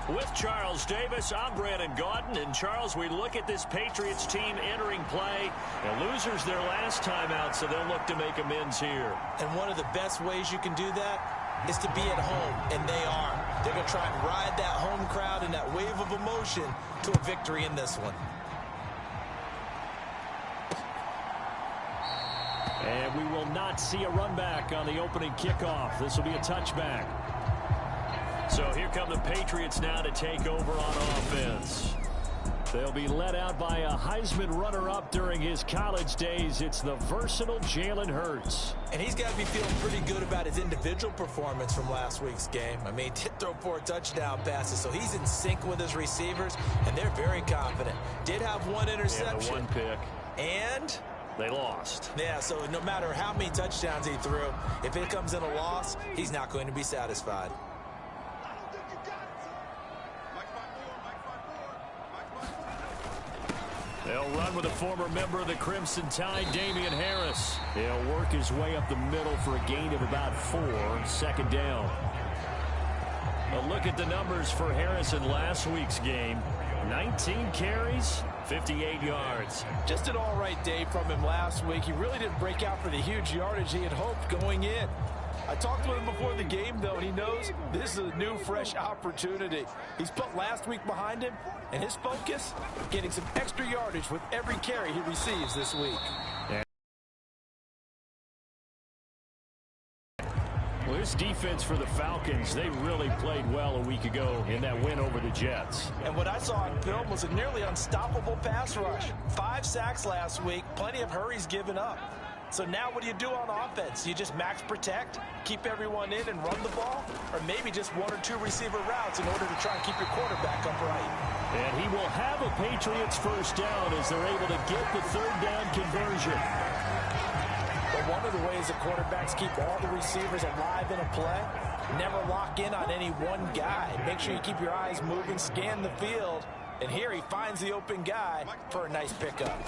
With Charles Davis, I'm Brandon Gaudin. And, Charles, we look at this Patriots team entering play. The losers their last time out, so they'll look to make amends here. And one of the best ways you can do that is to be at home, and they are. They're going to try and ride that home crowd and that wave of emotion to a victory in this one. And we will not see a run back on the opening kickoff. This will be a touchback. So here come the Patriots now to take over on offense. They'll be led out by a Heisman runner-up during his college days. It's the versatile Jalen Hurts. And he's got to be feeling pretty good about his individual performance from last week's game. I mean, did throw 4 touchdown passes, so he's in sync with his receivers, and they're very confident. Did have 1 interception. Yeah, the 1 pick. And they lost. Yeah, so no matter how many touchdowns he threw, if it comes in a loss, he's not going to be satisfied. They'll run with a former member of the Crimson Tide, Damian Harris. He'll work his way up the middle for a gain of about 4, second down. A look at the numbers for Harris in last week's game. 19 carries, 58 yards. Just an all-right day from him last week. He really didn't break out for the huge yardage he had hoped going in. I talked to him before the game, though, and he knows this is a new, fresh opportunity. He's put last week behind him, and his focus, getting some extra yardage with every carry he receives this week. Well, this defense for the Falcons, they really played well a week ago in that win over the Jets. And what I saw on film was a nearly unstoppable pass rush. 5 sacks last week, plenty of hurries given up. So now what do you do on offense? You just max protect, keep everyone in and run the ball? Or maybe just 1 or 2 receiver routes in order to try and keep your quarterback upright? And he will have a Patriots first down as they're able to get the 3rd down conversion. But one of the ways the quarterbacks keep all the receivers alive in a play, never lock in on any one guy. Make sure you keep your eyes moving, scan the field. And here he finds the open guy for a nice pickup.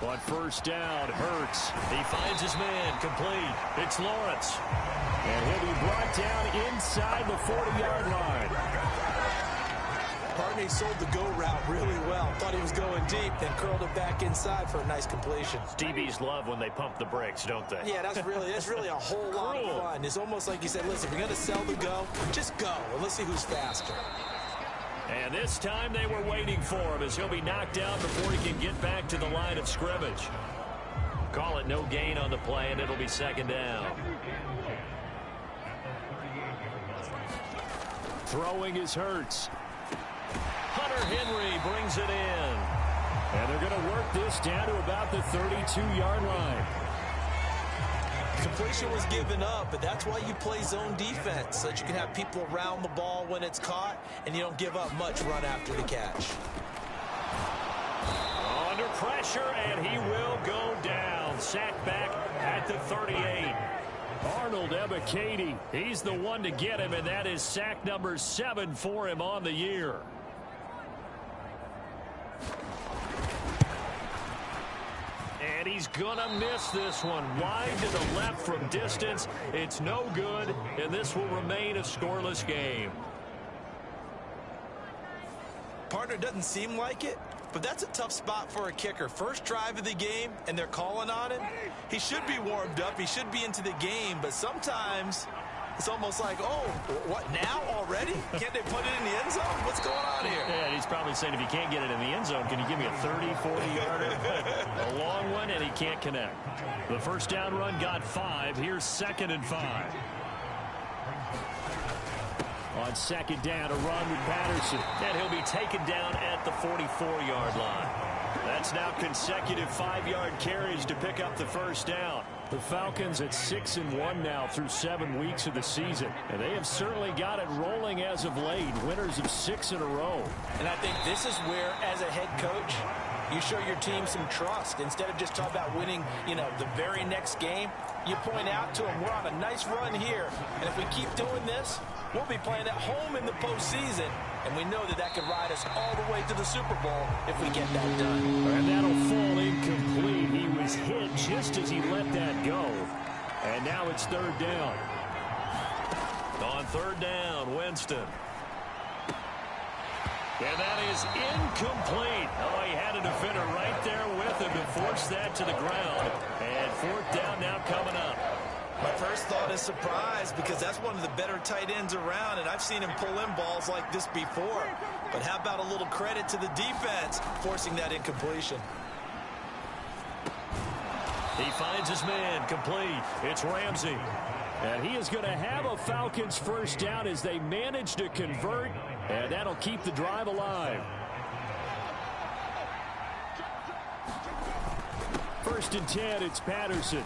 On first down, Hurts. He finds his man, complete. It's Lawrence. And he'll be brought down inside the 40-yard line. Part of me sold the go route really well. Thought he was going deep, then curled it back inside for a nice completion. DBs love when they pump the brakes, don't they? Yeah, that's really a whole lot of fun. It's almost like you said, listen, if you're going to sell the go, just go, and let's see who's faster. And this time they were waiting for him as he'll be knocked down before he can get back to the line of scrimmage. Call it no gain on the play, and it'll be 2nd down. Throwing is Hurts. Hunter Henry brings it in. And they're going to work this down to about the 32-yard line. Completion was given up, but that's why you play zone defense, so that you can have people around the ball when it's caught, and you don't give up much run after the catch. Under pressure, and he will go down. Sacked back at the 38. Arnold Ebiketie, he's the one to get him, and that is sack number 7 for him on the year. And he's gonna miss this one. Wide to the left from distance. It's no good, and this will remain a scoreless game. Partner, doesn't seem like it, but that's a tough spot for a kicker. First drive of the game, and they're calling on him. He should be warmed up. He should be into the game, but sometimes it's almost like, oh, what, now already? Can't they put it in the end zone? What's going on here? Yeah, and he's probably saying, if you can't get it in the end zone, can you give me a 30, 40-yarder? A long one, and he can't connect. The first down run got 5. Here's 2nd and 5. On 2nd down, a run with Patterson. And he'll be taken down at the 44-yard line. That's now consecutive 5-yard carries to pick up the first down. The Falcons at 6-1 now through 7 weeks of the season. And they have certainly got it rolling as of late. Winners of 6 in a row. And I think this is where, as a head coach, you show your team some trust. Instead of just talking about winning, the very next game, you point out to them, we're on a nice run here. And if we keep doing this, we'll be playing at home in the postseason. And we know that could ride us all the way to the Super Bowl if we get that done. And that'll fall incomplete. He was hit just as he let that go. And now it's 3rd down. On 3rd down, Winston. And that is incomplete. Oh, he had a defender right there with him to force that to the ground. And fourth down now coming up. My first thought is surprise, because that's one of the better tight ends around, and I've seen him pull in balls like this before. But how about a little credit to the defense forcing that incompletion? He finds his man complete. It's Ramsey. And he is going to have a Falcons first down as they manage to convert, and that'll keep the drive alive. First and 10, it's Patterson.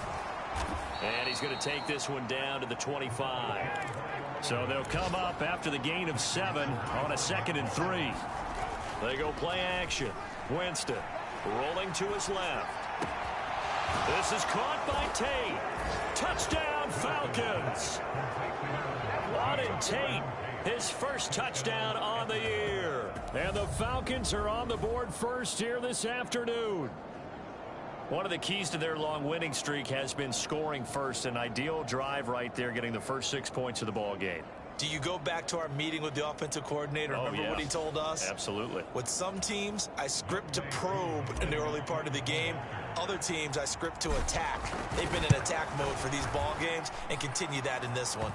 And he's going to take this one down to the 25. So they'll come up after the gain of 7 on a 2nd and 3. They go play action. Winston rolling to his left. This is caught by Tate. Touchdown, Falcons. Auden Tate, his first touchdown on the year. And the Falcons are on the board first here this afternoon. One of the keys to their long winning streak has been scoring first. An ideal drive right there, getting the first 6 points of the ball game. Do you go back to our meeting with the offensive coordinator? Remember what he told us? Absolutely. With some teams, I script to probe in the early part of the game. Other teams, I script to attack. They've been in attack mode for these ball games and continue that in this one.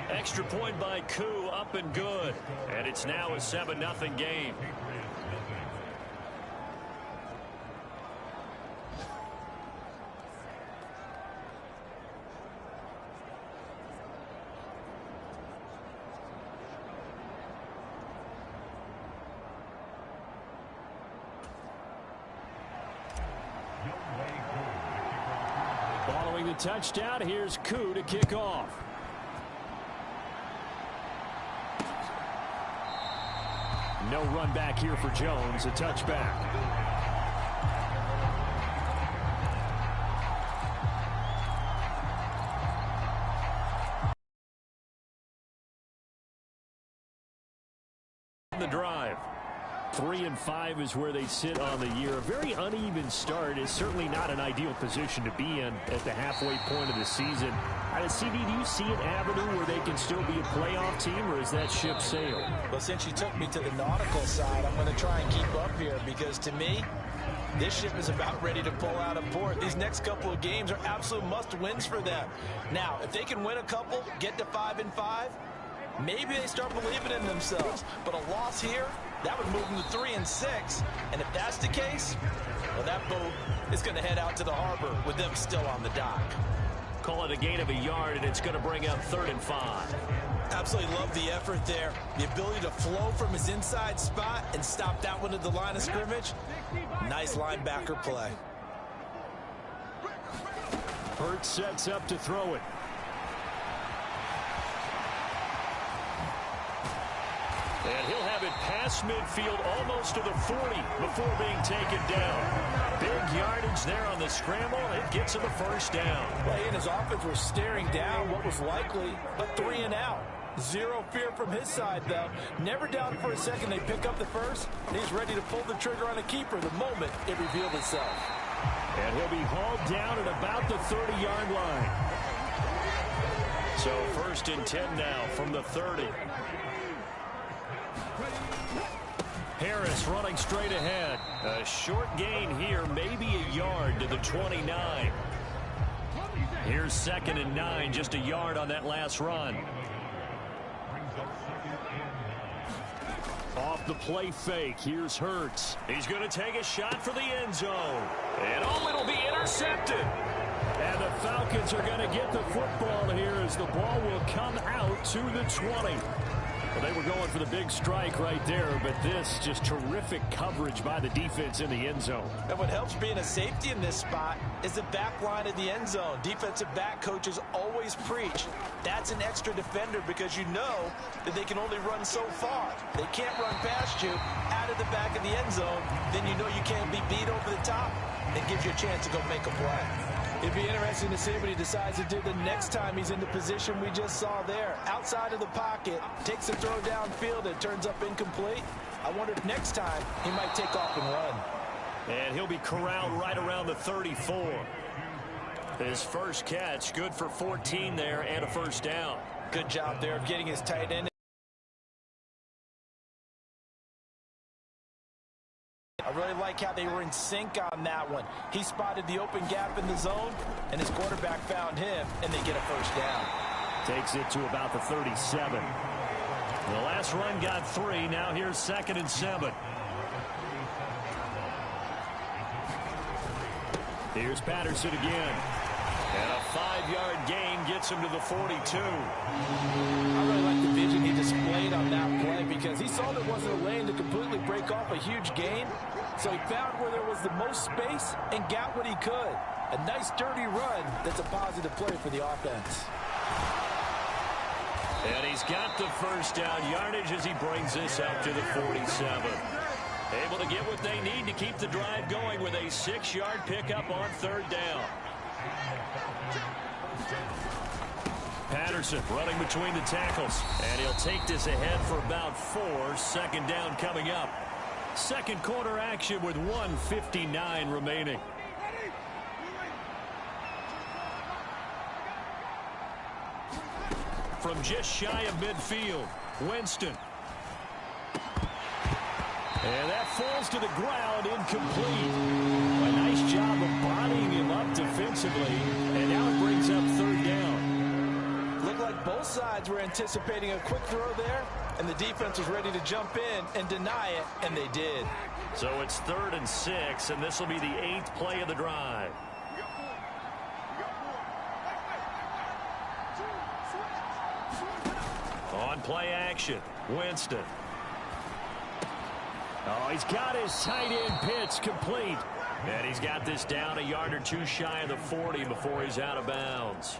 Extra point by Koo, up and good. And it's now a 7-0 game. Following the touchdown, here's Koo to kick off. No run back here for Jones, a touchback. The drive. 3 and 5 is where they sit on the year. A very uneven start is certainly not an ideal position to be in at the halfway point of the season. CD, do you see an avenue where they can still be a playoff team, or is that ship sailed? Well, since you took me to the nautical side, I'm going to try and keep up here, because to me, this ship is about ready to pull out of port. These next couple of games are absolute must-wins for them. Now, if they can win a couple, get to 5 and 5, maybe they start believing in themselves. But a loss here, that would move them to 3 and 6. And if that's the case, well, that boat is going to head out to the harbor with them still on the dock. Call it a gain of a yard, and it's going to bring up 3rd and 5. Absolutely love the effort there. The ability to flow from his inside spot and stop that one at the line of scrimmage. Nice linebacker play. Hurts sets up to throw it. And he'll have it past midfield, almost to the 40 before being taken down. Big yardage there on the scramble. It gets him the first down. Well, he and his offense were staring down what was likely a 3 and out. Zero fear from his side, though. Never doubted for a second they pick up the first, and he's ready to pull the trigger on a keeper the moment it revealed itself. And he'll be hauled down at about the 30-yard line. So 1st and 10 now from the 30. Harris running straight ahead. A short gain here, maybe a yard to the 29. Here's 2nd and 9, just a yard on that last run. Off the play fake, here's Hurts. He's going to take a shot for the end zone. And it'll be intercepted. And the Falcons are going to get the football here as the ball will come out to the 20. Well, they were going for the big strike right there, but this just terrific coverage by the defense in the end zone. And what helps being a safety in this spot is the back line of the end zone. Defensive back coaches always preach. That's an extra defender, because you know that they can only run so far. They can't run past you out of the back of the end zone. Then you know you can't be beat over the top. It gives you a chance to go make a play. It'd be interesting to see what he decides to do the next time he's in the position we just saw there. Outside of the pocket, takes a throw downfield, it turns up incomplete. I wonder if next time he might take off and run. And he'll be corralled right around the 34. His first catch, good for 14 there and a first down. Good job there of getting his tight end I really like how they were in sync on that one. He spotted the open gap in the zone, and his quarterback found him, and they get a first down. Takes it to about the 37. The last run got 3. Now here's 2nd and 7. Here's Patterson again. And a 5-yard gain gets him to the 42. I really like the vision he displayed on that play because he saw there wasn't a lane to completely break off a huge gain. So he found where there was the most space and got what he could. A nice, dirty run that's a positive play for the offense. And he's got the first down yardage as he brings this up to the 47. Able to get what they need to keep the drive going with a 6-yard pickup on 3rd down. Patterson running between the tackles, and he'll take this ahead for about 4. 2nd down coming up. 2nd quarter action with 1:59 remaining. From just shy of midfield, Winston. And that falls to the ground, incomplete. A nice job of bodying him up defensively, and now it brings up 3rd down. Looked like both sides were anticipating a quick throw there, and the defense was ready to jump in and deny it, and they did. So it's 3rd and 6, and this will be the 8th play of the drive. On play action, Winston. Oh, he's got his tight end pitch complete. And he's got this down a yard or 2 shy of the 40 before he's out of bounds.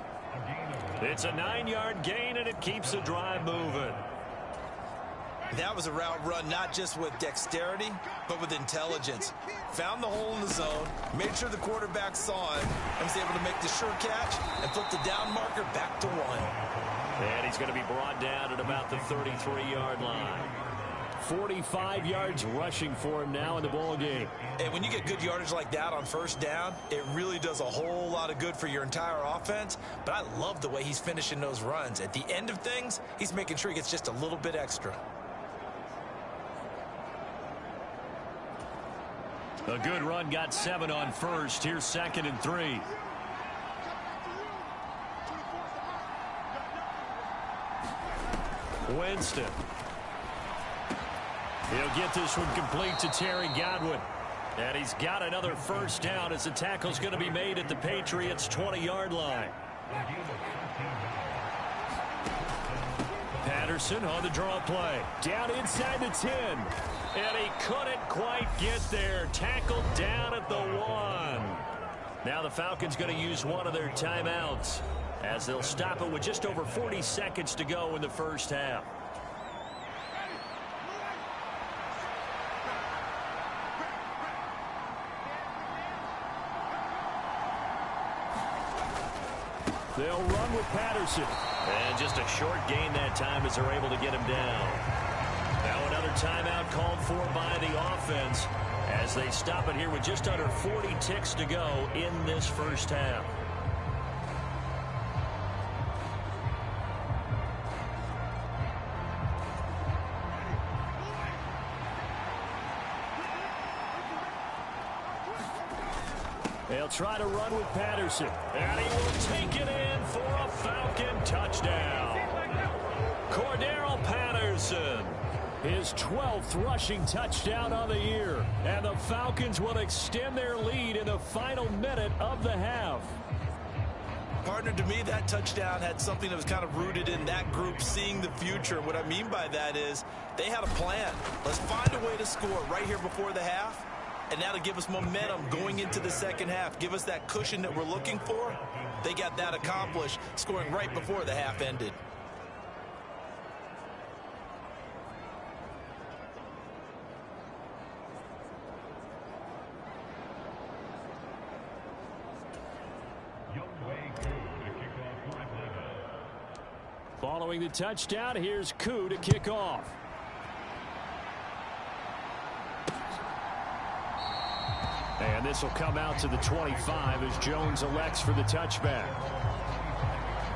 It's a 9-yard gain, and it keeps the drive moving. That was a route run not just with dexterity, but with intelligence. Found the hole in the zone, made sure the quarterback saw him, and was able to make the sure catch and flip the down marker back to 1. And he's going to be brought down at about the 33-yard line. 45 yards rushing for him now in the ball game. And when you get good yardage like that on 1st down, it really does a whole lot of good for your entire offense. But I love the way he's finishing those runs. At the end of things, he's making sure he gets just a little bit extra. A good run got 7 on 1st. Here's 2nd and 3. Winston. He'll get this one complete to Terry Godwin. And he's got another first down as the tackle's going to be made at the Patriots' 20-yard line. Patterson on the draw play. Down inside the 10. And he couldn't quite get there. Tackled down at the 1. Now the Falcons going to use one of their timeouts as they'll stop it with just over 40 seconds to go in the first half. They'll run with Patterson. And just a short gain that time as they're able to get him down. Now another timeout called for by the offense as they stop it here with just under 40 ticks to go in this first half. They'll try to run with Patterson. And he will take it in for a Falcon touchdown. Cordarrelle Patterson, his 12th rushing touchdown of the year. And the Falcons will extend their lead in the final minute of the half. Partner, to me, that touchdown had something that was kind of rooted in that group seeing the future. What I mean by that is they had a plan. Let's find a way to score right here before the half. And that'll give us momentum going into the second half. Give us that cushion that we're looking for. They got that accomplished, scoring right before the half ended. Following the touchdown, here's Koo to kick off. And this will come out to the 25 as Jones elects for the touchback.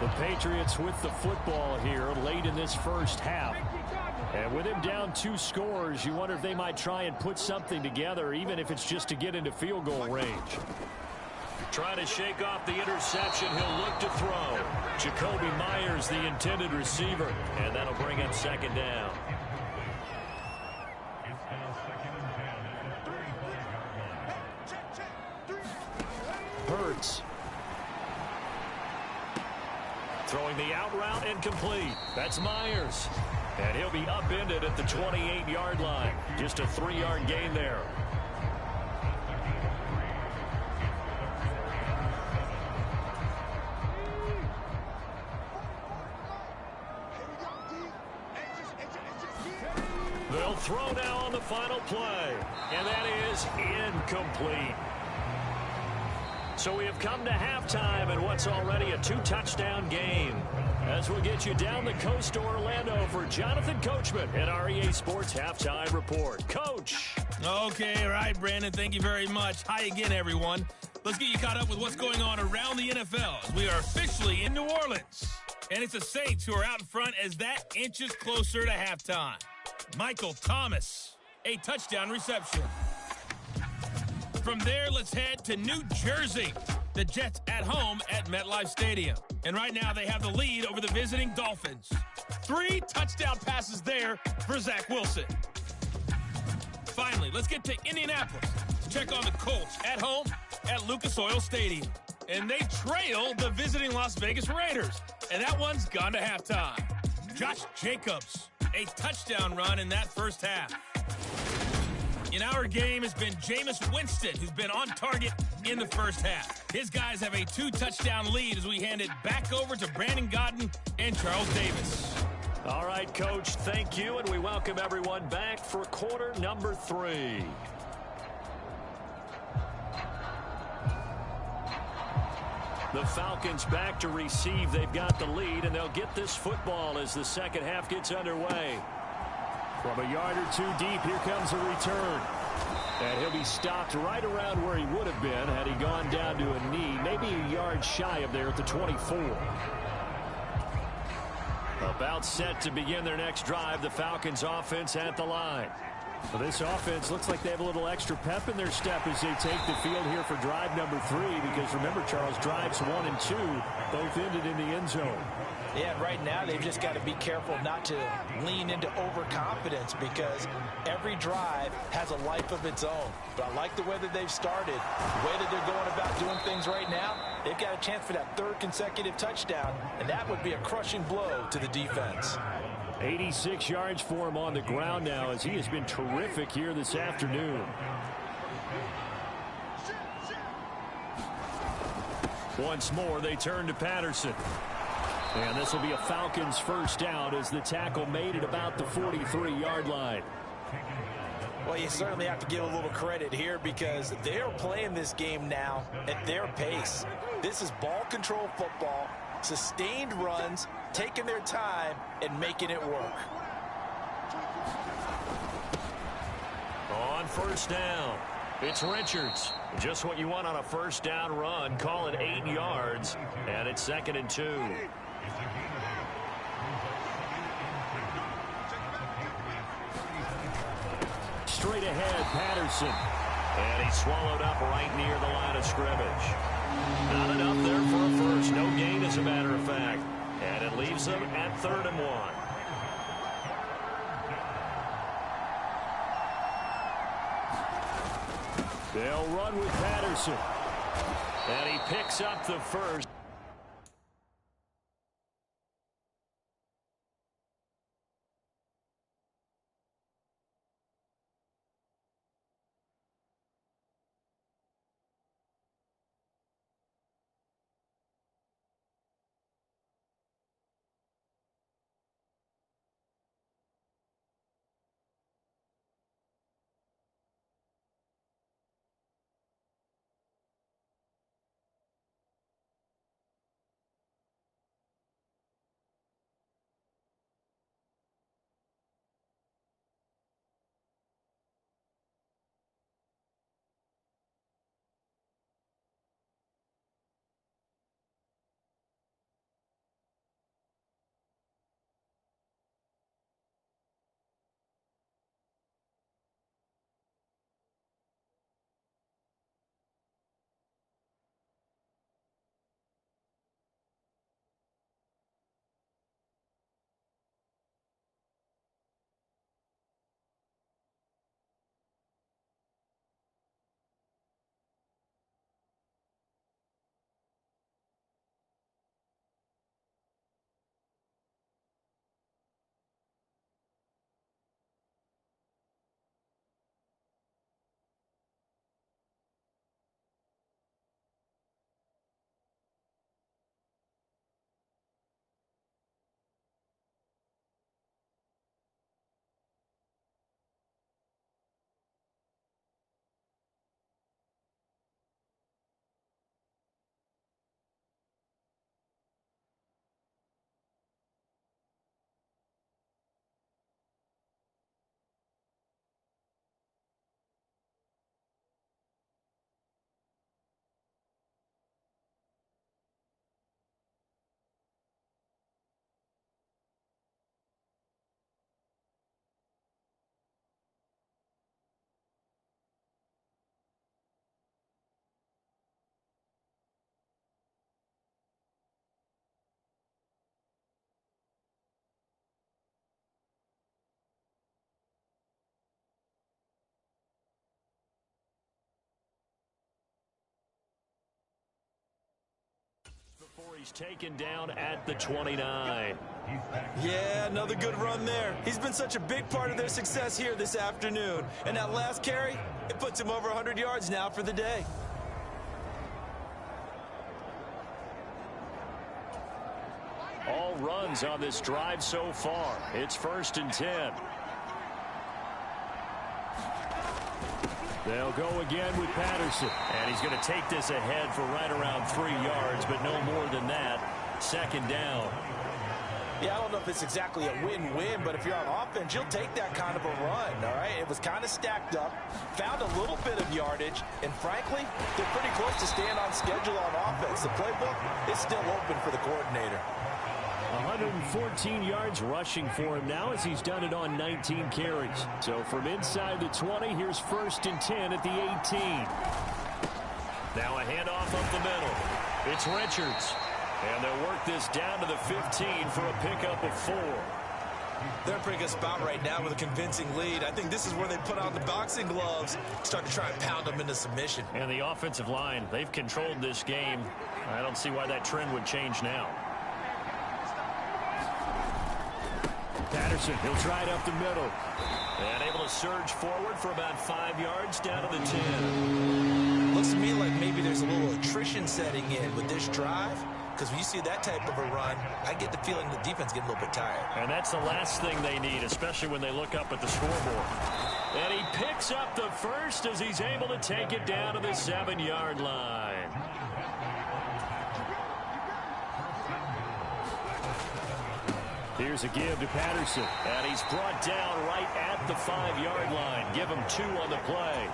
The Patriots with the football here late in this first half. And with him down 2 scores, you wonder if they might try and put something together, even if it's just to get into field goal range. Trying to shake off the interception. He'll look to throw. Jacoby Myers, the intended receiver. And that'll bring up second down. Hurts. Throwing the out route incomplete. That's Myers. And he'll be upended at the 28-yard line. Just a 3-yard gain there. They'll throw now on the final play. And that is incomplete. So we have come to halftime in what's already a 2-touchdown game. As we'll get you down the coast to Orlando for Jonathan Coachman at our EA Sports Halftime Report. Coach. Okay, all right, Brandon. Thank you very much. Hi again, everyone. Let's get you caught up with what's going on around the NFL as we are officially in New Orleans. And it's the Saints who are out in front as that inches closer to halftime. Michael Thomas, a touchdown reception. From there, let's head to New Jersey. The Jets at home at MetLife Stadium. And right now, they have the lead over the visiting Dolphins. 3 touchdown passes there for Zach Wilson. Finally, let's get to Indianapolis to check on the Colts at home at Lucas Oil Stadium. And they trail the visiting Las Vegas Raiders. And that one's gone to halftime. Josh Jacobs, a touchdown run in that first half. In our game has been Jameis Winston, who's been on target in the first half. His guys have a 2-touchdown lead as we hand it back over to Brandon Godden and Charles Davis. All right, Coach, thank you, and we welcome everyone back for quarter number 3. The Falcons back to receive. They've got the lead, and they'll get this football as the second half gets underway. From a yard or 2 deep, here comes a return. And he'll be stopped right around where he would have been had he gone down to a knee, maybe a yard shy of there at the 24. About set to begin their next drive, the Falcons offense at the line. Well, this offense looks like they have a little extra pep in their step as they take the field here for drive number 3, because remember, Charles, drives 1 and 2 both ended in the end zone. Yeah, right now they've just got to be careful not to lean into overconfidence, because every drive has a life of its own. But I like the way that they've started, the way that they're going about doing things right now. They've got a chance for that 3rd consecutive touchdown, and that would be a crushing blow to the defense. 86 yards for him on the ground now, as he has been terrific here this afternoon. Once more, they turn to Patterson. And this will be a Falcons first down as the tackle made at about the 43-yard line. Well, you certainly have to give a little credit here, because they're playing this game now at their pace. This is ball control football, sustained runs, taking their time and making it work. On first down, it's Richards. Just what you want on a first down run. Call it 8 yards, and it's 2nd and 2. Straight ahead, Patterson. And he's swallowed up right near the line of scrimmage. Not enough there for a first. No gain, as a matter of fact. And it leaves them at 3rd and 1. They'll run with Patterson. And he picks up the first. He's taken down at the 29. Yeah, another good run there. He's been such a big part of their success here this afternoon. And that last carry, it puts him over 100 yards now for the day. All runs on this drive so far. It's 1st and 10. They'll go again with Patterson. And he's going to take this ahead for right around 3 yards, but no more than that. 2nd down. Yeah, I don't know if it's exactly a win-win, but if you're on offense, you'll take that kind of a run, all right? It was kind of stacked up, found a little bit of yardage, and frankly, they're pretty close to staying on schedule on offense. The playbook is still open for the coordinator. 114 yards rushing for him now as he's done it on 19 carries. So from inside the 20, here's 1st and 10 at the 18. Now a handoff up the middle. It's Richards. And they'll work this down to the 15 for a pickup of 4. They're in a pretty good spot right now with a convincing lead. I think this is where they put on the boxing gloves, start to try and pound them into submission. And the offensive line, they've controlled this game. I don't see why that trend would change now. Patterson, he'll try it up the middle. And able to surge forward for about 5 yards down to the 10. Looks to me like maybe there's a little attrition setting in with this drive. Because when you see that type of a run, I get the feeling the defense getting a little bit tired. And that's the last thing they need, especially when they look up at the scoreboard. And he picks up the first as he's able to take it down to the 7-yard line. Here's a give to Patterson. And he's brought down right at the 5-yard line. Give him 2 on the play.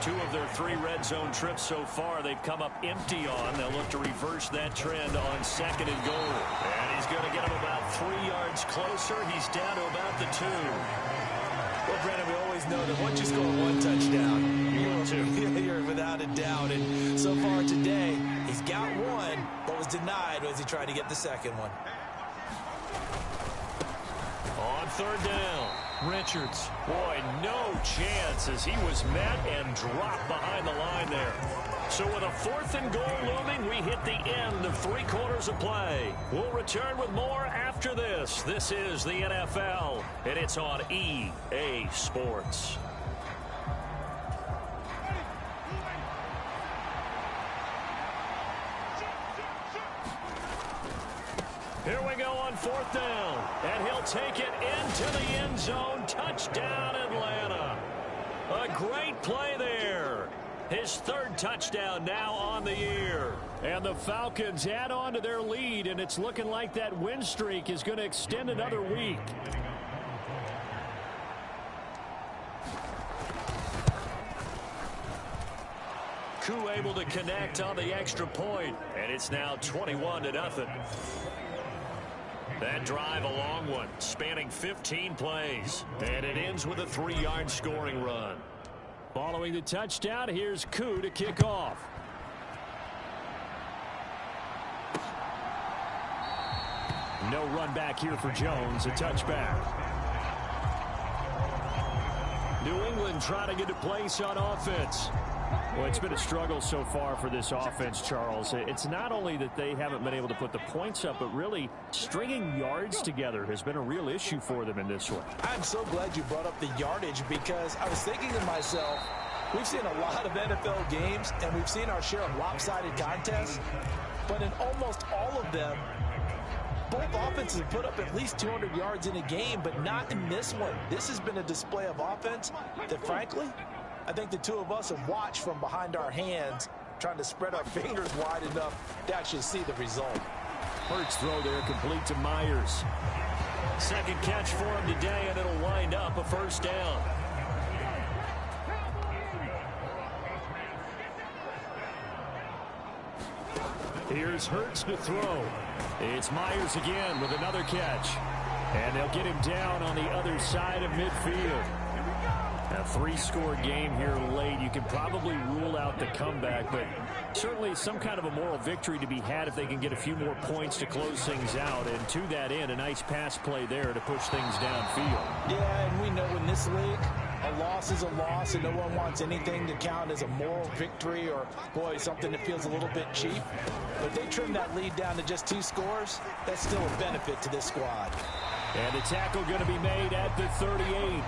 2 of their 3 red zone trips so far they've come up empty on. They'll look to reverse that trend on 2nd and goal. And he's going to get him about 3 yards closer. He's down to about the 2. Well, Brandon, we always know that once you score 1 touchdown, you're without a doubt. And so far today, he's got 1, but was denied as he tried to get the 2nd one. On 3rd down, Richards. Boy, no chance as he was met and dropped behind the line there. So with a 4th and goal looming, we hit the end of 3 quarters of play. We'll return with more after this. This is the NFL, and it's on EA Sports. Here we go on 4th down, and he'll take it into the end zone. Touchdown, Atlanta. A great play there. His 3rd touchdown now on the year. And the Falcons add on to their lead, and it's looking like that win streak is going to extend another week. Koo able to connect on the extra point, and it's now 21-0. That drive a long one, spanning 15 plays. And it ends with a 3-yard scoring run. Following the touchdown, here's Koo to kick off. No run back here for Jones, a touchback. New England trying to get a place on offense. Well, it's been a struggle so far for this offense, Charles. It's not only that they haven't been able to put the points up, but really stringing yards together has been a real issue for them in this one. I'm so glad you brought up the yardage because I was thinking to myself, we've seen a lot of NFL games and we've seen our share of lopsided contests, but in almost all of them, both offenses have put up at least 200 yards in a game, but not in this one. This has been a display of offense that, frankly, I think the 2 of us have watched from behind our hands, trying to spread our fingers wide enough to actually see the result. Hurts throw there complete to Myers. 2nd catch for him today, and it'll wind up a 1st down. Here's Hurts to throw. It's Myers again with another catch. And they'll get him down on the other side of midfield. A 3-score game here late. You can probably rule out the comeback, but certainly some kind of a moral victory to be had if they can get a few more points to close things out. And to that end, a nice pass play there to push things downfield. Yeah, and we know in this league, A loss is a loss, and no one wants anything to count as a moral victory or, boy, something that feels a little bit cheap. But they trim that lead down to just 2 scores. That's still a benefit to this squad. And the tackle going to be made at the 38.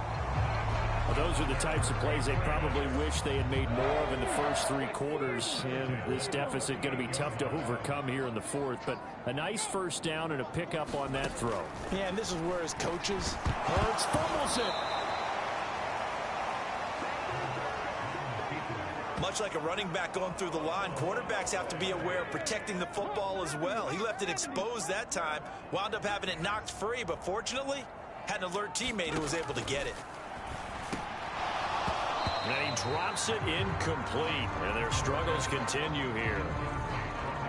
Well, those are the types of plays they probably wish they had made more of in the first 3 quarters. And this deficit going to be tough to overcome here in the 4th. But a nice first down and a pickup on that throw. Yeah, and this is where his coaches. Hurts fumbles it. Much like a running back going through the line, quarterbacks have to be aware of protecting the football as well. He left it exposed that time, wound up having it knocked free, but fortunately, had an alert teammate who was able to get it. And he drops it incomplete, and their struggles continue here.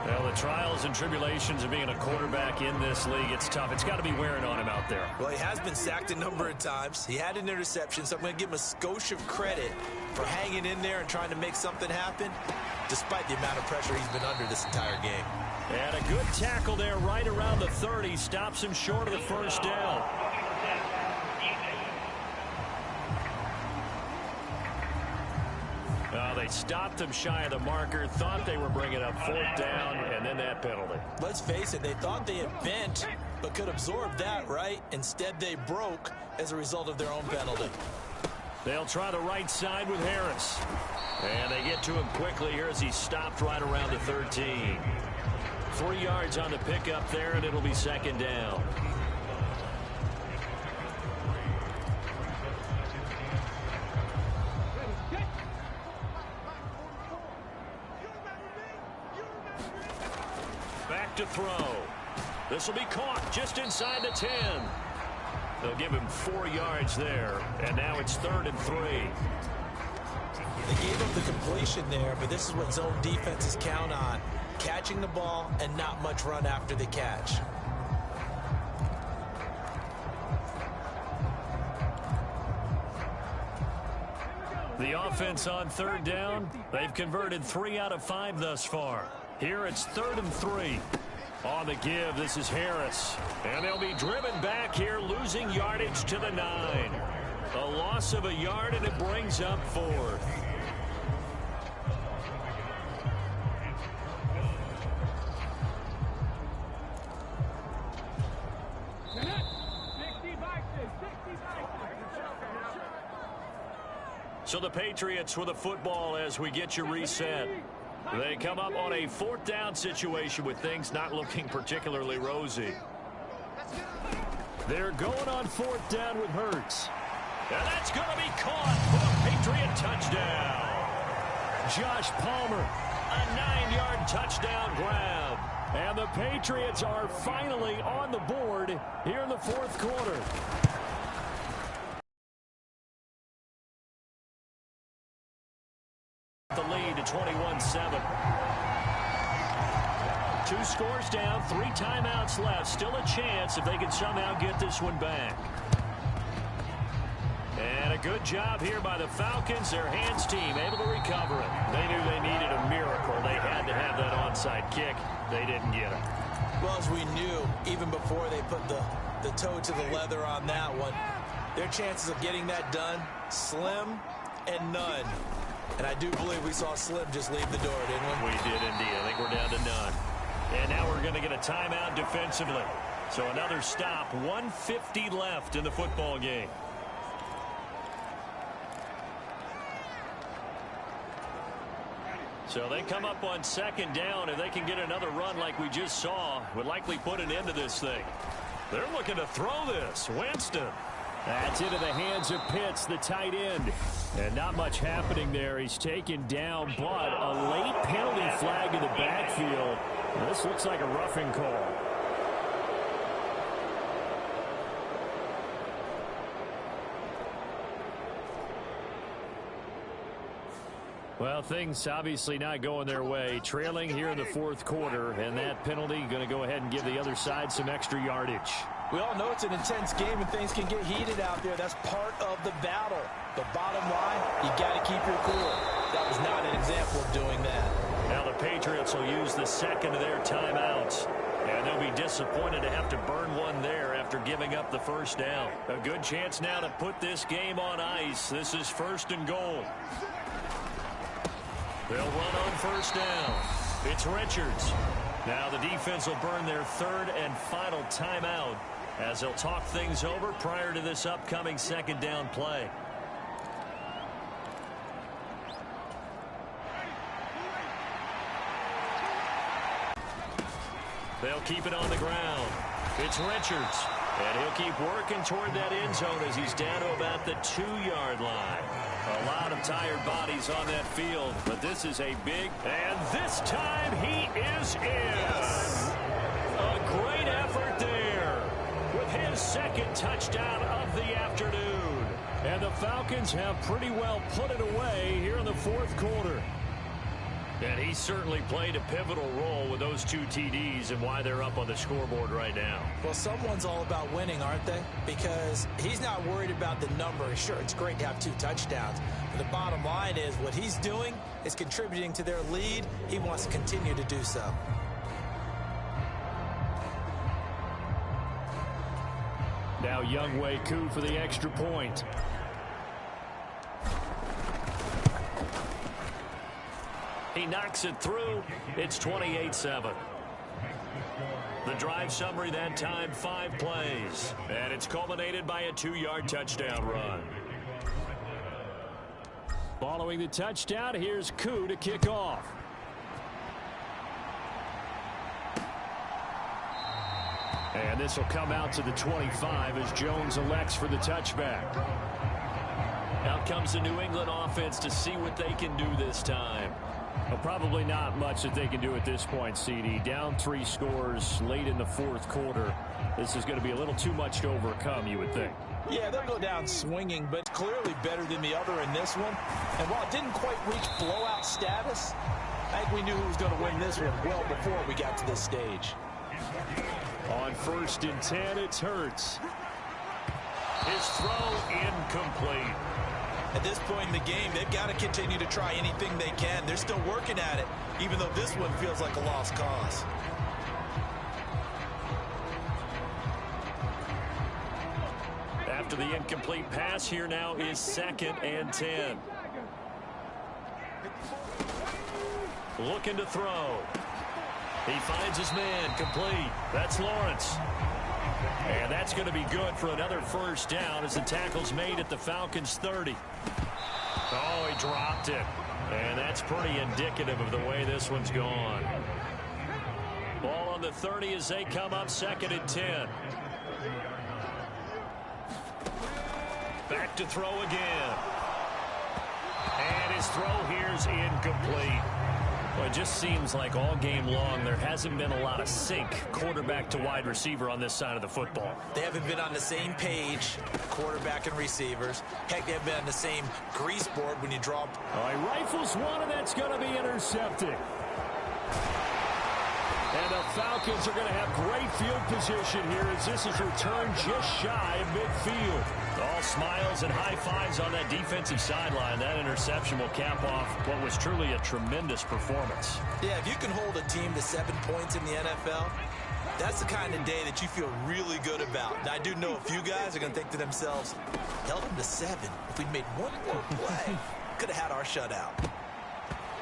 Well, the trials and tribulations of being a quarterback in this league, it's tough. It's got to be wearing on him out there. Well, he has been sacked a number of times. He had an interception, so I'm going to give him a skosh of credit for hanging in there and trying to make something happen, despite the amount of pressure he's been under this entire game. And a good tackle there right around the 30. Stops him short of the first down. They stopped him shy of the marker, thought they were bringing up 4th down, and then that penalty. Let's face it, they thought they had bent, but could absorb that, right? Instead, they broke as a result of their own penalty. They'll try the right side with Harris. And they get to him quickly here as he stopped right around the 13. 3 yards on the pickup there, and it'll be 2nd down. To throw. This will be caught just inside the 10. They'll give him 4 yards there, and now it's 3rd and 3. They gave him the completion there, but this is what zone defenses count on. Catching the ball and not much run after the catch. The offense on 3rd down, they've converted 3 out of 5 thus far. Here it's 3rd and 3. On the give, this is Harris. And they'll be driven back here, losing yardage to the 9. A loss of a yard, and it brings up 4th. So the Patriots with the football as we get you reset. They come up on a 4th down situation with things not looking particularly rosy. They're going on 4th down with Hurts. And that's going to be caught for a Patriot touchdown. Josh Palmer, a 9-yard touchdown grab. And the Patriots are finally on the board here in the 4th quarter. The lead to 21-7. 2 scores down, 3 timeouts left. Still a chance if they can somehow get this one back. And a good job here by the Falcons. Their hands team able to recover it. They knew they needed a miracle. They had to have that onside kick. They didn't get it. Well, as we knew, even before they put the toe to the leather on that one, their chances of getting that done, slim and none. And I do believe we saw Slim just leave the door, didn't we? We did indeed. I think we're down to none. And now we're going to get a timeout defensively. So another stop. 1:50 left in the football game. So they come up on 2nd down. If they can get another run like we just saw, would likely put an end to this thing. They're looking to throw this. Winston. That's into the hands of Pitts, the tight end. And not much happening there. He's taken down, but a late penalty flag in the backfield. This looks like a roughing call. Well, things obviously not going their way. Trailing here in the 4th quarter, and that penalty going to go ahead and give the other side some extra yardage. We all know it's an intense game and things can get heated out there. That's part of the battle. But bottom line, you got to keep your cool. That was not an example of doing that. Now the Patriots will use the 2nd of their timeouts. And they'll be disappointed to have to burn one there after giving up the first down. A good chance now to put this game on ice. This is 1st and goal. They'll run on first down. It's Richards. Now the defense will burn their 3rd and final timeout as they'll talk things over prior to this upcoming 2nd down play. They'll keep it on the ground. It's Richards. And he'll keep working toward that end zone as he's down to about the 2-yard line. A lot of tired bodies on that field, but this is a big, and this time he is in. A great effort there with his 2nd touchdown of the afternoon. And the Falcons have pretty well put it away here in the 4th quarter. And he certainly played a pivotal role with those 2 TDs and why they're up on the scoreboard right now. Well, someone's all about winning, aren't they? Because he's not worried about the number. Sure, it's great to have 2 touchdowns. But the bottom line is what he's doing is contributing to their lead. He wants to continue to do so. Now Younghoe Koo for the extra point. He knocks it through. It's 28-7. The drive summary that time, 5 plays. And it's culminated by a 2-yard touchdown run. Following the touchdown, here's Koo to kick off. And this will come out to the 25 as Jones elects for the touchback. Out comes the New England offense to see what they can do this time. Well, probably not much that they can do at this point, CD. Down 3 scores late in the 4th quarter. This is going to be a little too much to overcome, you would think. Yeah, they'll go down swinging, but clearly better than the other in this one. And while it didn't quite reach blowout status, I think we knew who was going to win this one well before we got to this stage. On 1st and 10, it's Hurts. His throw incomplete. At this point in the game, they've got to continue to try anything they can. They're still working at it, even though this one feels like a lost cause. After the incomplete pass, here now is 2nd and 10. Looking to throw. He finds his man, complete. That's Lawrence. And that's going to be good for another first down as the tackle's made at the Falcons' 30. Oh, he dropped it. And that's pretty indicative of the way this one's gone. Ball on the 30 as they come up 2nd and 10. Back to throw again. And his throw here's incomplete. Well, it just seems like all game long there hasn't been a lot of sync quarterback to wide receiver on this side of the football. They haven't been on the same page, quarterback and receivers. Heck, they haven't been on the same grease board when you draw. All right, rifles one, and that's going to be intercepted. And the Falcons are going to have great field position here as this is returned just shy of midfield. All smiles and high fives on that defensive sideline. That interception will cap off what was truly a tremendous performance. Yeah, if you can hold a team to 7 points in the NFL, that's the kind of day that you feel really good about. Now, I do know a few guys are going to think to themselves, held them to 7. If we'd made one more play, could have had our shutout.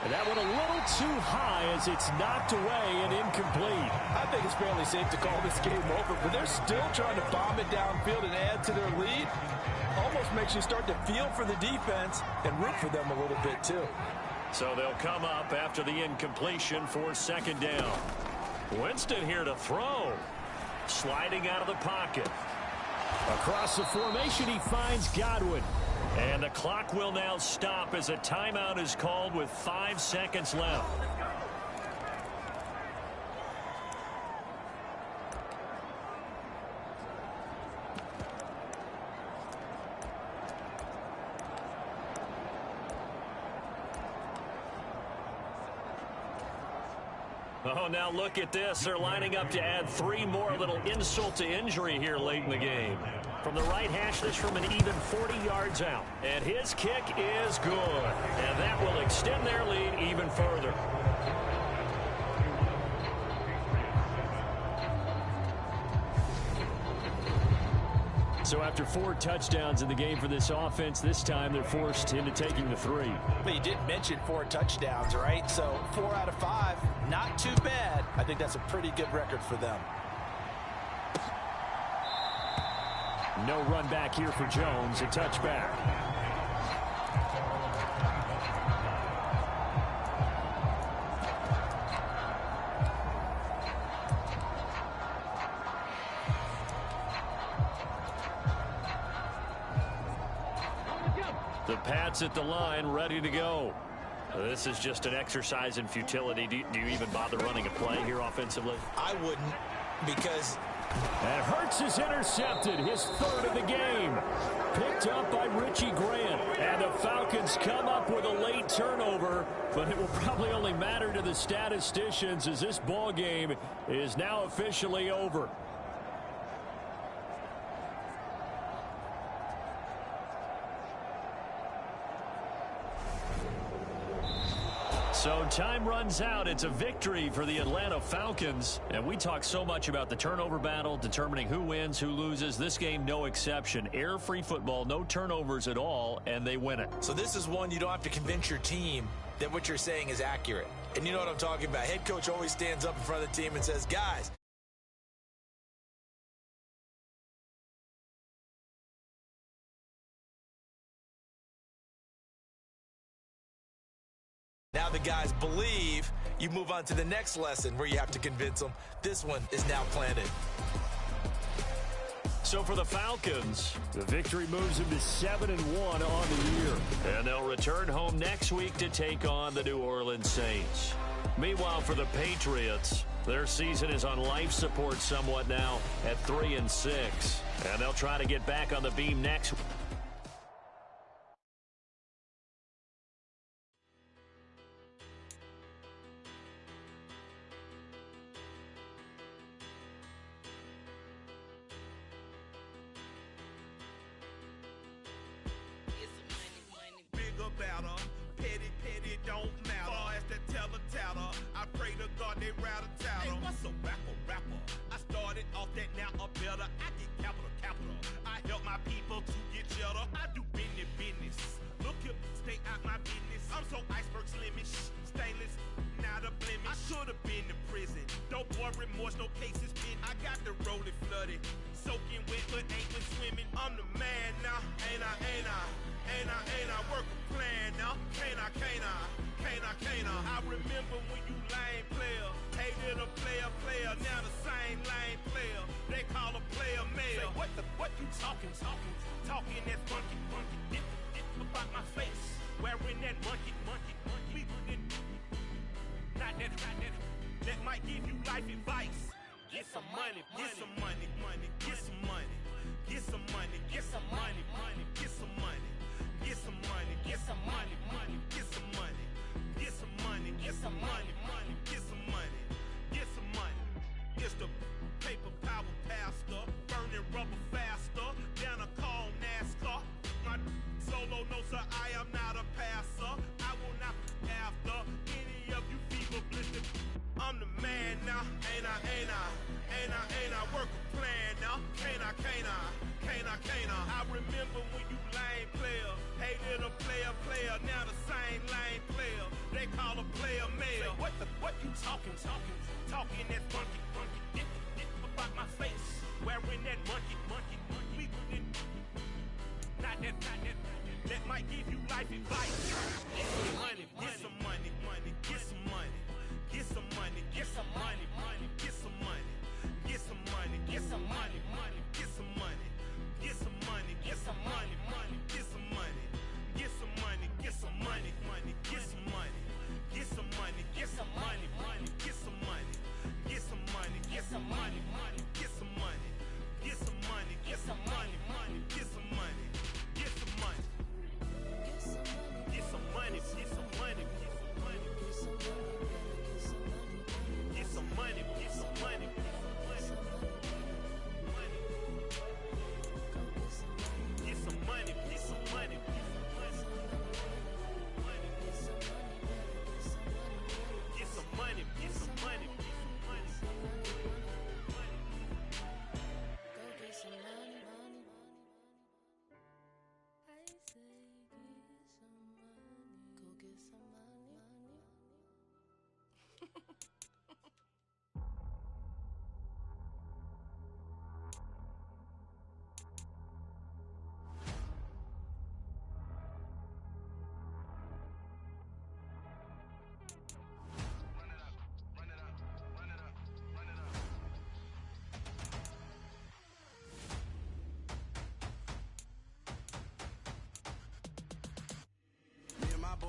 And that one a little too high as it's knocked away and incomplete. I think it's fairly safe to call this game over, but they're still trying to bomb it downfield and add to their lead. Almost makes you start to feel for the defense and root for them a little bit too. So they'll come up after the incompletion for 2nd down. Winston here to throw. Sliding out of the pocket. Across the formation, he finds Godwin. And the clock will now stop as a timeout is called with 5 seconds left. Oh, now look at this. They're lining up to add 3 more, a little insult to injury here late in the game. From the right hash, this from an even 40 yards out. And his kick is good. And that will extend their lead even further. So after 4 touchdowns in the game for this offense, this time they're forced into taking the 3. But you did mention 4 touchdowns, right? So 4 out of 5, not too bad. I think that's a pretty good record for them. No run back here for Jones, a touchback. The Pats at the line, ready to go. This is just an exercise in futility. Do you even bother running a play here offensively? I wouldn't, because... And Hurts is intercepted, his 3rd of the game. Picked up by Richie Grant. And the Falcons come up with a late turnover, but it will probably only matter to the statisticians as this ball game is now officially over. So time runs out. It's a victory for the Atlanta Falcons. And we talk so much about the turnover battle, determining who wins, who loses. This game, no exception. Error-free football, no turnovers at all, and they win it. So this is one you don't have to convince your team that what you're saying is accurate. And you know what I'm talking about. Head coach always stands up in front of the team and says, guys, now the guys believe. You move on to the next lesson where you have to convince them. This one is now planted. So for the Falcons, the victory moves them to 7-1 on the year. And they'll return home next week to take on the New Orleans Saints. Meanwhile, for the Patriots, their season is on life support somewhat now at 3-6. And they'll try to get back on the beam next week.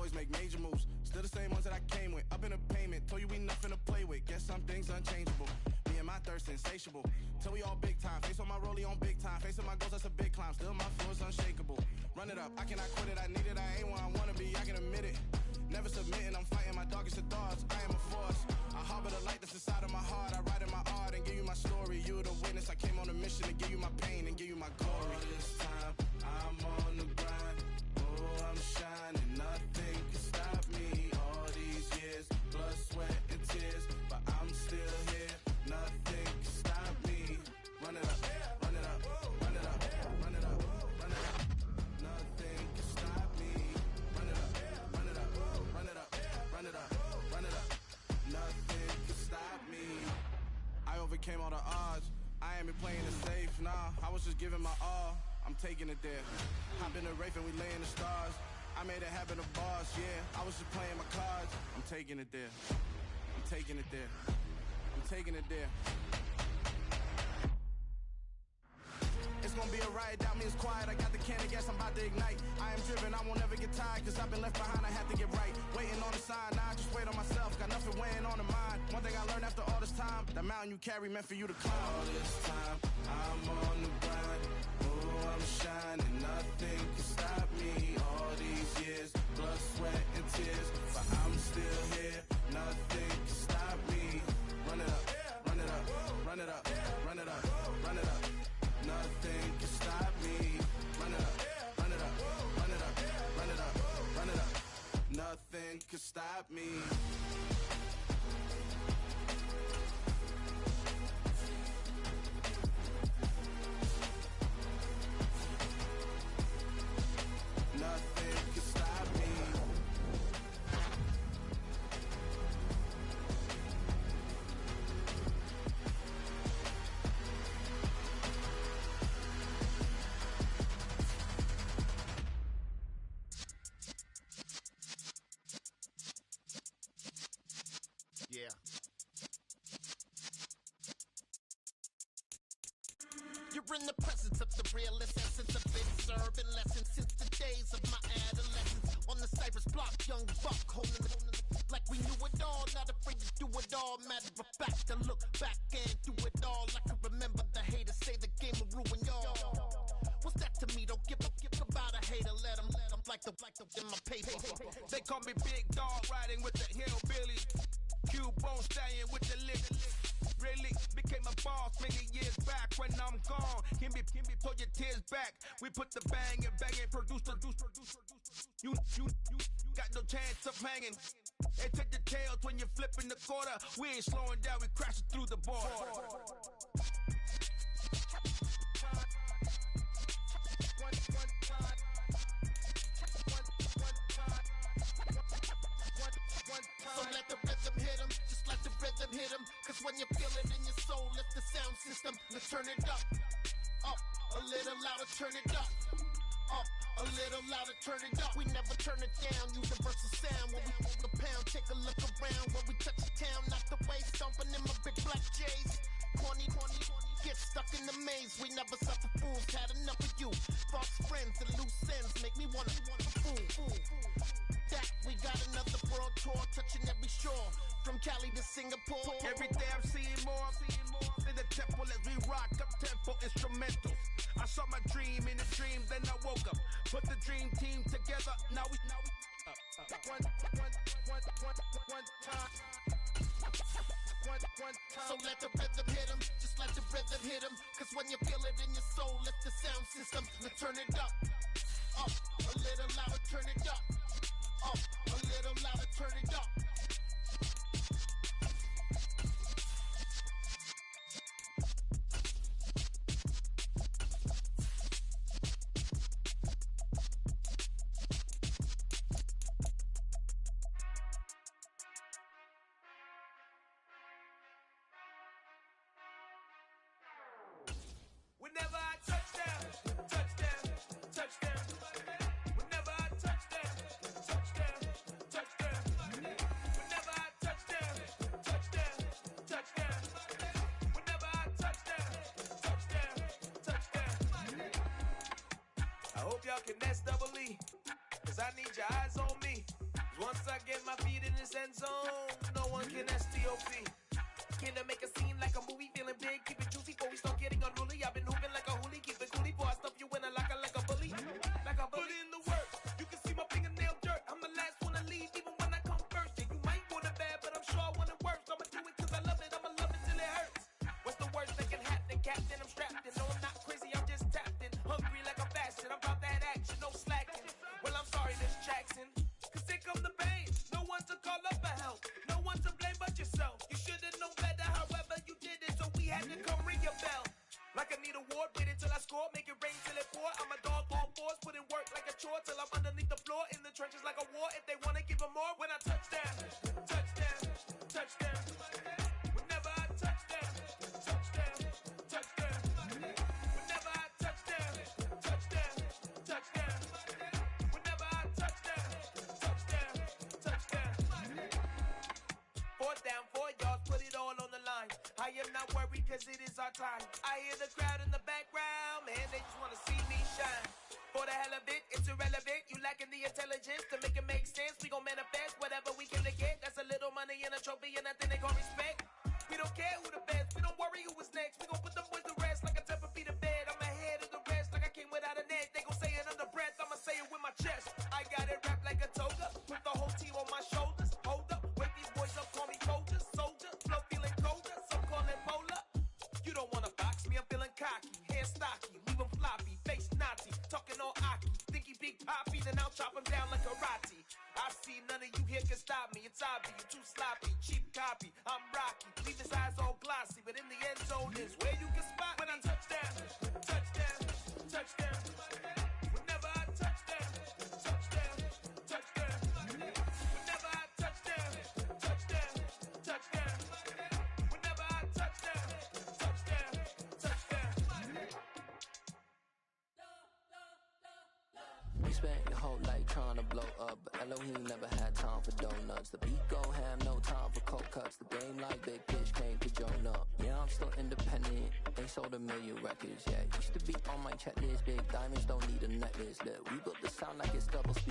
always make major moves. Still the same ones that I came with. Up in the payment, told you we nothing to play with. Guess some things unchangeable. Me and my thirst insatiable. Till we all big time. Face on my rollie on big time. Facing my goals, that's a big climb. Still my flow is unshakable. Run it up, I cannot quit it. I need it, I ain't where I wanna be, I can admit it. Never submitting, I'm fighting my darkest of thoughts. I am a force. I harbor the light that's inside of my heart. I write in my art and give you my story. You the witness. I came on a mission to give you my pain and give you my glory. All this time, I'm on the grind. Oh, I'm shining. Nothing can stop me. All these years, blood, sweat, and tears. But I'm still here. Nothing can stop me. Run it up, run it up, run it up, run it up, run it up. Nothing can stop me. Run it up, run it up, run it up, run it up, run it up. Nothing can stop me. I overcame all the odds. I ain't been playing it safe, nah. I was just giving my all. I'm taking it there. Hop in the Wraith and we lay in the stars. I made it happen, a boss, yeah. I was just playing my cards. I'm taking it there. I'm taking it there. I'm taking it there. It's gonna be a riot, doubt me it's quiet. I got the can of gas, I'm about to ignite. I am driven, I won't ever get tired. Cause I've been left behind, I have to get right. Waiting on the sign, now I just wait on myself. Got nothing weighing on the mind. One thing I learned after all this time, the mountain you carry meant for you to climb. All this time, I'm on the grind. Oh, I'm shining, nothing can stop me. All these years, blood, sweat, and tears. But I'm still here, nothing can stop me. Run it up, run it up, run it up, run it up, run it up. Nothing can stop me. Run it up, run it up, run it up, run it up, run it up. Nothing can stop me. Nothing can stop me. Yeah. You're in the presence of the realest essence of it, serving lessons since the days of my adolescence. On the Cypress block, young buck holding it like we knew it all, not afraid to do it all. Matter of fact, to look back and do it all. I can remember the haters say the game will ruin y'all. What's that to me? Don't give about a hater. Let them like the in my paper. They call me Big Dog, riding with the hillbilly. Cubone staying with the lick. Really became a boss many years back. When I'm gone, can be pull your tears back. We put the bang and produce. You got no chance of hanging. They take the tails when you're flipping the quarter. We ain't slowing down, we crashing through the border. So let the rhythm hit 'em, just let the rhythm hit 'em. Cause when you feel it in your soul, lift the sound system. Let's turn it up, a little louder, turn it up, a little louder, turn it up. We never turn it down, universal sound. When we move the pound, take a look around. When we touch the town, knock the way, stomping in my big black J's. Corny, get stuck in the maze. We never suffer fools, had enough of you. False friends and loose ends make me wanna fool. That we got another world tour, touching every shore, from Cali to Singapore. Every day I'm seeing more in the temple as we rock up tempo instrumentals. I saw my dream in a dream, then I woke up. Put the dream team together, now we one time. So let the rhythm hit 'em, just let the rhythm hit 'em. Cause when you feel it in your soul, lift the sound system. Let's turn it up, a little louder, turn it up, a little louder, turn it up. Whenever I touchdown. Whenever I touchdown. Whenever I touchdown. Whenever I touchdown. I hope y'all can nest double E, cause I need your eyes on me. Once I get my feet in this end zone, no one can STOP. Can I make a scene like a movie, feeling big, keep it juicy before we start getting unruly. I've been hooping like a hoolie, keep it coolie, before I stuff you in a locker like a bully. Like a bully. Put in the work, you can see my fingernail dirt. I'm the last one to leave, even when I come first. Yeah, you might want it bad, but I'm sure I want it worse. I'ma do it cause I love it, I'ma love it till it hurts. What's the worst that can happen, Captain? I'm strapped in, no I'm not crazy, I'm just tapped in. Hungry like a fashion, I'm about that action, no slacking. Well, I'm sorry, Miss Jackson, cause here come the pain. No one to call up for help, no one to blame but yourself. You should've known better, however you did it, so we had to come ring your bell. Like I need a ward, wait until I score, make it rain till it pour. I'm a dog, all fours, put in work like a chore till I'm underneath the floor, in the trenches like a war. If they wanna give them more, when I touch down, touchdown, touchdown. Whenever I touch down, touchdown, touchdown. Whenever I touch down, touchdown, touchdown. Whenever I touch down, touchdown, touchdown. 4th down, 4 yards, put it all on the line. I am not worried cause it is our time. I hear the crowd in the background, man, they just wanna see me shine. For the hell of it, it's irrelevant. You lacking the intelligence to make it make sense. We gon' manifest whatever we came to get. That's a little money and a trophy and nothing they call respect. We don't care who the best, we don't worry who was next. We gon' put them boys to rest like a 10 feet of bed. I'm ahead of the rest like I came without a net. They gon' say it under breath, I'ma say it with my chest. I got it wrapped like a toga, put the whole team on my shoulders. Hold up, wake these boys up, call me soldier, soldier. Flow feeling colder, some call it polar. You don't wanna box me, I'm feeling cocky. Hair stocky, leave him floppy, face naughty. Talking all aki, think he big poppy, then I'll chop him down like karate. I see none of you here can stop me. It's obvious, you too sloppy, cheap copy. I'm Rocky, leave his eyes all glossy, but in the end zone is where you can spot when I touch down, touchdown, touchdown. Whenever I touch down, touchdown, touchdown. Whenever I touch down, touchdown, touchdown. Whenever I touch down, touchdown, touchdown. You spent your whole life trying to blow up, but Elohim never had time for donuts. The beat go ham, no time for cold cuts. The game like Big Pitch came to Jonah. Yeah, I'm still independent, they sold 1 million records. Yeah, used to be on my checklist. Big diamonds don't need a necklace. Look, we built the sound like it's double speed.